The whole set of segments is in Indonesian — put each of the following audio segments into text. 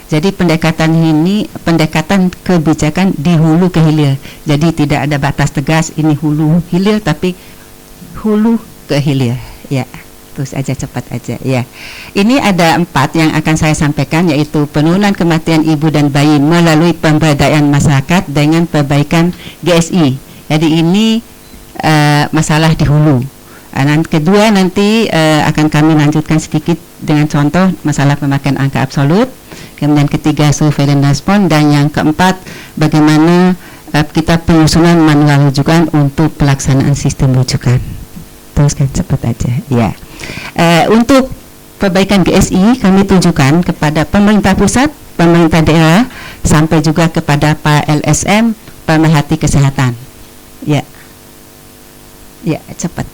Jadi pendekatan ini pendekatan kebijakan di hulu ke hilir. Jadi tidak ada batas tegas ini hulu hilir, tapi hulu ke hilir. Ya, terus aja, cepat aja. Ya, ini ada 4 yang akan saya sampaikan, yaitu penurunan kematian ibu dan bayi melalui pemberdayaan masyarakat dengan perbaikan GSI. Jadi ini masalah di hulu. Dan kedua nanti akan kami lanjutkan sedikit dengan contoh masalah pemakaian angka absolut. Kemudian ketiga surveillance respon, dan yang keempat bagaimana kita penyusunan manual rujukan untuk pelaksanaan sistem rujukan. Teruskan cepat aja. Ya, untuk perbaikan GSI kami tunjukkan kepada pemerintah pusat, pemerintah daerah, sampai juga kepada para LSM, pemerhati kesehatan. Ya, ya cepat.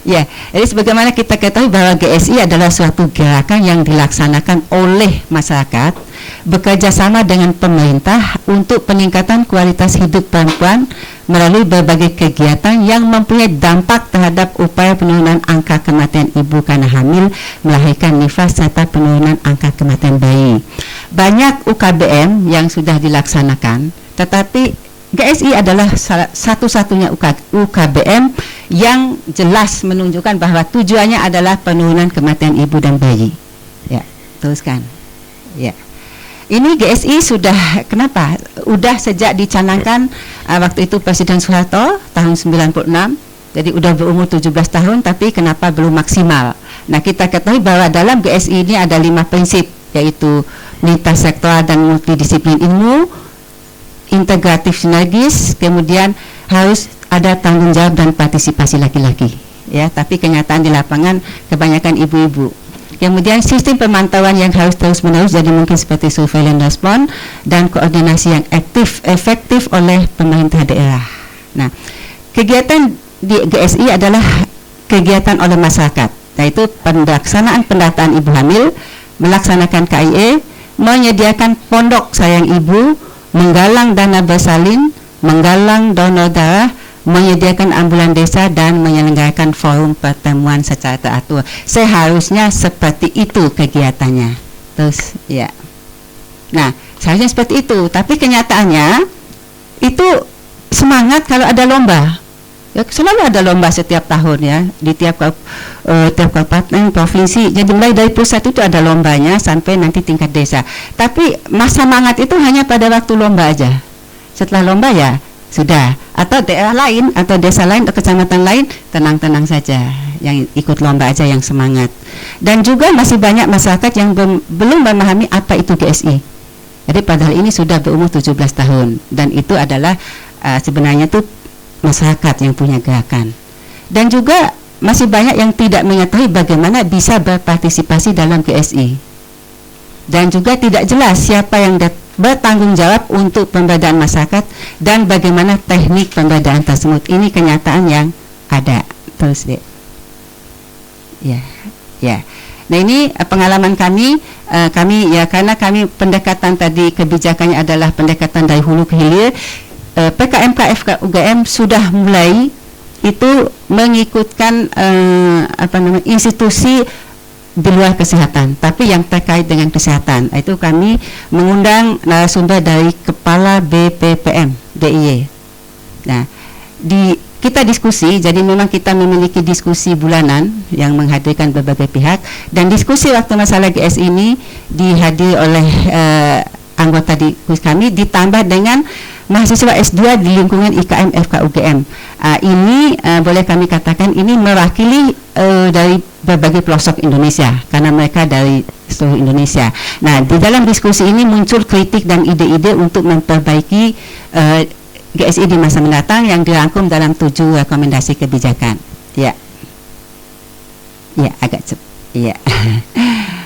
Ya, jadi sebagaimana kita ketahui bahwa GSI adalah suatu gerakan yang dilaksanakan oleh masyarakat bekerja sama dengan pemerintah untuk peningkatan kualitas hidup perempuan melalui berbagai kegiatan yang mempunyai dampak terhadap upaya penurunan angka kematian ibu karena hamil, melahirkan, nifas, serta penurunan angka kematian bayi. Banyak UKBM yang sudah dilaksanakan, tetapi GSI adalah satu-satunya UKBM yang jelas menunjukkan bahwa tujuannya adalah penurunan kematian ibu dan bayi. Ya, teruskan. Ya, ini GSI sudah, kenapa? Udah sejak dicanangkan waktu itu Presiden Soeharto tahun 96. Jadi udah berumur 17 tahun, tapi kenapa belum maksimal? Nah, kita ketahui bahwa dalam GSI ini ada 5 prinsip, yaitu lintas sektoral dan multidisiplin ilmu, integratif sinergis, kemudian harus ada tanggung jawab dan partisipasi laki-laki. Ya, tapi kenyataan di lapangan kebanyakan ibu-ibu. Kemudian sistem pemantauan yang harus terus-menerus, jadi mungkin seperti surveillance respon dan koordinasi yang efektif oleh pemerintah daerah. Nah, kegiatan di GSI adalah kegiatan oleh masyarakat, yaitu pelaksanaan pendataan ibu hamil, melaksanakan KIE, menyediakan pondok sayang ibu, menggalang dana bersalin, menggalang donor darah, menyediakan ambulan desa, dan menyelenggarakan forum pertemuan secara teratur. Seharusnya seperti itu kegiatannya. Terus ya, nah seharusnya seperti itu, tapi kenyataannya itu semangat kalau ada lomba. Ya, selalu ada lomba setiap tahun ya, di tiap kabupaten, provinsi. Jadi mulai dari pusat itu ada lombanya sampai nanti tingkat desa. Tapi masa semangat itu hanya pada waktu lomba aja. Setelah lomba ya sudah. Atau daerah lain atau desa lain atau kecamatan lain tenang-tenang saja, yang ikut lomba aja yang semangat. Dan juga masih banyak masyarakat yang belum memahami apa itu GSI. Jadi padahal ini sudah berumur 17 tahun, dan itu adalah sebenarnya tuh masyarakat yang punya gerakan. Dan juga masih banyak yang tidak mengetahui bagaimana bisa berpartisipasi dalam GSI. Dan juga tidak jelas siapa yang bertanggung jawab untuk pemberdayaan masyarakat dan bagaimana teknik pemberdayaan tersebut. Ini kenyataan yang ada. Terus deh. Ya, ya. Nah, ini pengalaman kami ya, karena kami pendekatan tadi kebijakannya adalah pendekatan dari hulu ke hilir. PKMK FKUGM sudah mulai itu mengikutkan institusi di luar kesehatan, tapi yang terkait dengan kesehatan. Itu kami mengundang narasumber dari Kepala BPPM DIY. Nah, kita diskusi, jadi memang kita memiliki diskusi bulanan yang menghadirkan berbagai pihak, dan diskusi waktu masalah GS ini dihadiri oleh anggota kami ditambah dengan mahasiswa S2 di lingkungan IKM FKUGM. Ini boleh kami katakan ini mewakili dari berbagai pelosok Indonesia, karena mereka dari seluruh Indonesia. Nah, di dalam diskusi ini muncul kritik dan ide-ide untuk memperbaiki GSI di masa mendatang yang dirangkum dalam 7 rekomendasi kebijakan. Ya, ya agak cepat. Ya.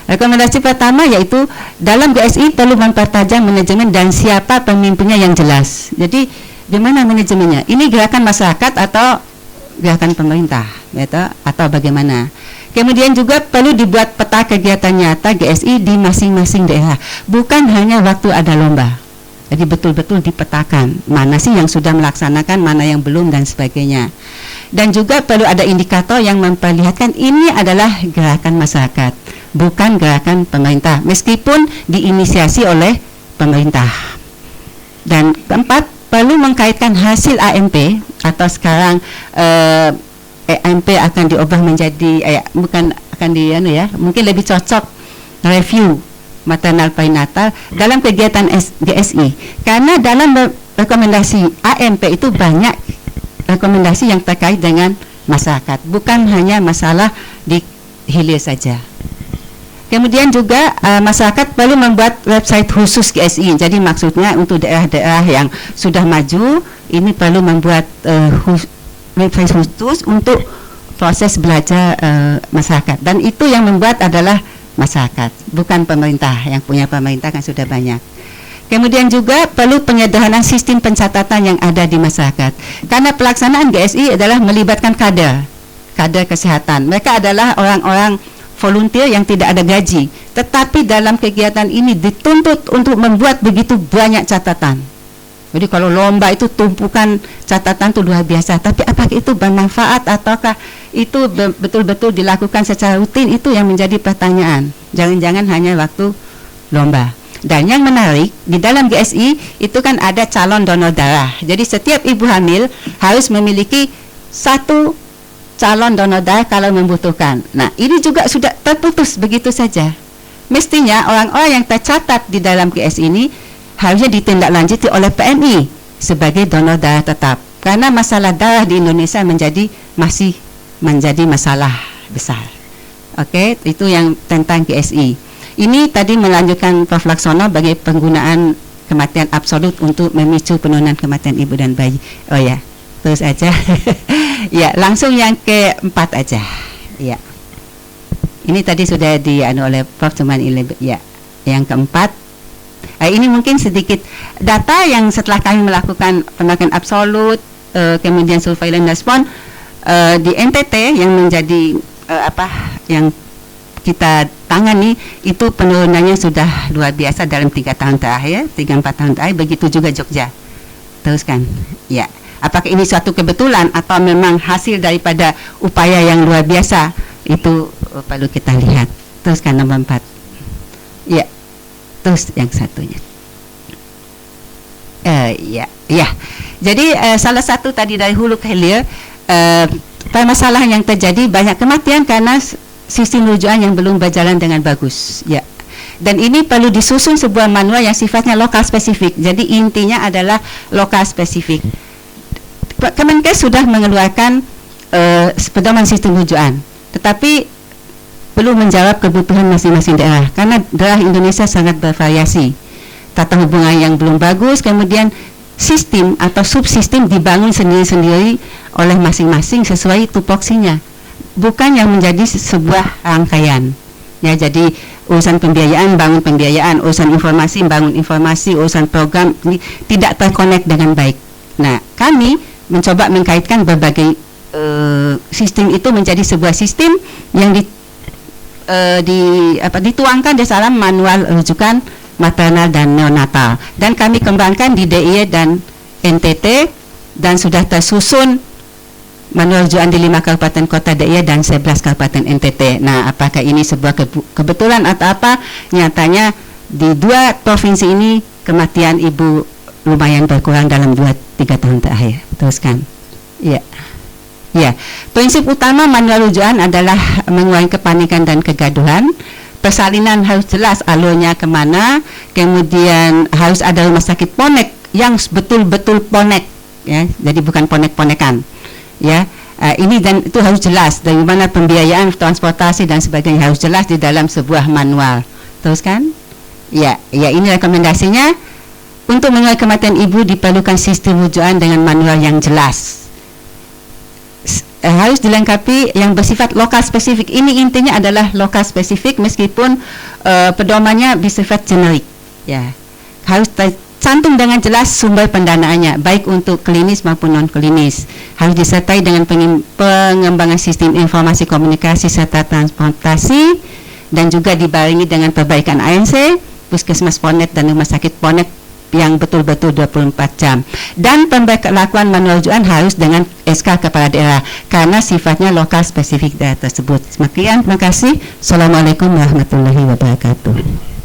Rekomendasi pertama yaitu dalam GSI perlu mempertajam manajemen dan siapa pemimpinnya yang jelas. Jadi gimana manajemennya? Ini gerakan masyarakat atau gerakan pemerintah, gitu, atau bagaimana? Kemudian juga perlu dibuat peta kegiatan nyata GSI di masing-masing daerah, bukan hanya waktu ada lomba. Jadi betul-betul dipetakan mana sih yang sudah melaksanakan, mana yang belum, dan sebagainya. Dan juga perlu ada indikator yang memperlihatkan ini adalah gerakan masyarakat, bukan gerakan pemerintah, meskipun diinisiasi oleh pemerintah. Dan keempat, perlu mengkaitkan hasil AMP atau sekarang AMP akan diubah menjadi bukan akan mungkin lebih cocok review maternal perinatal dalam kegiatan GSI, karena dalam rekomendasi AMP itu banyak rekomendasi yang terkait dengan masyarakat, bukan hanya masalah di hilir saja. Kemudian juga masyarakat perlu membuat website khusus GSI. Jadi maksudnya untuk daerah-daerah yang sudah maju ini perlu membuat website khusus untuk proses belajar masyarakat, dan itu yang membuat adalah masyarakat, bukan pemerintah. Yang punya pemerintah kan sudah banyak. Kemudian juga perlu penyederhanaan sistem pencatatan yang ada di masyarakat, karena pelaksanaan GSI adalah melibatkan kader kesehatan. Mereka adalah orang-orang volunteer yang tidak ada gaji, tetapi dalam kegiatan ini dituntut untuk membuat begitu banyak catatan. Jadi kalau lomba itu tumpukan catatan itu luar biasa, tapi apakah itu bermanfaat ataukah itu betul-betul dilakukan secara rutin, itu yang menjadi pertanyaan. Jangan-jangan hanya waktu lomba. Dan yang menarik, di dalam GSI itu kan ada calon donor darah. Jadi setiap ibu hamil harus memiliki satu calon donor darah kalau membutuhkan. Nah, ini juga sudah terputus begitu saja. Mestinya orang-orang yang tercatat di dalam GSI ini harusnya ditindaklanjuti oleh PMI sebagai donor darah tetap, karena masalah darah di Indonesia masih menjadi masalah besar. Oke, itu yang tentang GSI. Ini tadi melanjutkan Prof. Laksono bagi penggunaan kematian absolut untuk memicu penurunan kematian ibu dan bayi. Oh ya, terus aja. Ya, langsung yang keempat aja. Ya, ini tadi sudah oleh Prof. Cuman ya, yang keempat. Ini mungkin sedikit data yang setelah kami melakukan penelitian absolut, kemudian surveillance respon di NTT yang menjadi yang kita tangani, itu penurunannya sudah luar biasa dalam 3 tahun terakhir, 3-4 tahun terakhir. Begitu juga Jogja. Teruskan. Ya, apakah ini suatu kebetulan atau memang hasil daripada upaya yang luar biasa, itu perlu kita lihat. Teruskan nomor 4. Ya. Terus yang satunya, ya. Jadi salah satu tadi dari hulu ke hilir, permasalahan yang terjadi banyak kematian karena sistem rujukan yang belum berjalan dengan bagus. Ya. Dan ini perlu disusun sebuah manual yang sifatnya lokal spesifik. Jadi intinya adalah lokal spesifik. Kemenkes sudah mengeluarkan pedoman sistem rujukan, tetapi perlu menjawab kebutuhan masing-masing daerah, karena daerah Indonesia sangat bervariasi. Tata hubungan yang belum bagus, kemudian sistem atau subsistem dibangun sendiri-sendiri oleh masing-masing sesuai tupoksinya, bukan yang menjadi sebuah rangkaian. Ya, jadi urusan pembiayaan bangun pembiayaan, urusan informasi bangun informasi, urusan program ini tidak terkonek dengan baik. Nah, kami mencoba mengkaitkan berbagai sistem itu menjadi sebuah sistem yang dituangkan di dalam manual rujukan maternal dan neonatal, dan kami kembangkan di DIY dan NTT, dan sudah tersusun manual rujukan di 5 kabupaten kota DIY dan 11 kabupaten NTT. Nah, apakah ini sebuah kebetulan atau apa? Nyatanya di 2 provinsi ini kematian ibu lumayan berkurang dalam 2-3 tahun terakhir. Teruskan. Ya. Ya, prinsip utama manual rujukan adalah mengurangi kepanikan dan kegaduhan. Persalinan harus jelas alurnya kemana, kemudian harus ada rumah sakit ponek yang betul-betul ponek, ya, jadi bukan ponek-ponekan, ya. Ini dan itu harus jelas, dari mana pembiayaan, transportasi dan sebagainya harus jelas di dalam sebuah manual. Teruskan. Ya, ini rekomendasinya. Untuk mengurangi kematian ibu diperlukan sistem rujukan dengan manual yang jelas. Harus dilengkapi yang bersifat lokal spesifik. Ini intinya adalah lokal spesifik, meskipun pedomannya bersifat generik. Ya, harus tercantum dengan jelas sumber pendanaannya, baik untuk klinis maupun non klinis. Harus disertai dengan pengembangan sistem informasi komunikasi serta transportasi, dan juga dibarengi dengan perbaikan ANC, puskesmas ponet dan rumah sakit ponet yang betul-betul 24 jam. Dan pemberlakuan manual rujukan harus dengan SK kepala daerah karena sifatnya lokal spesifik daerah tersebut. Sekian, terima kasih. Assalamualaikum warahmatullahi wabarakatuh.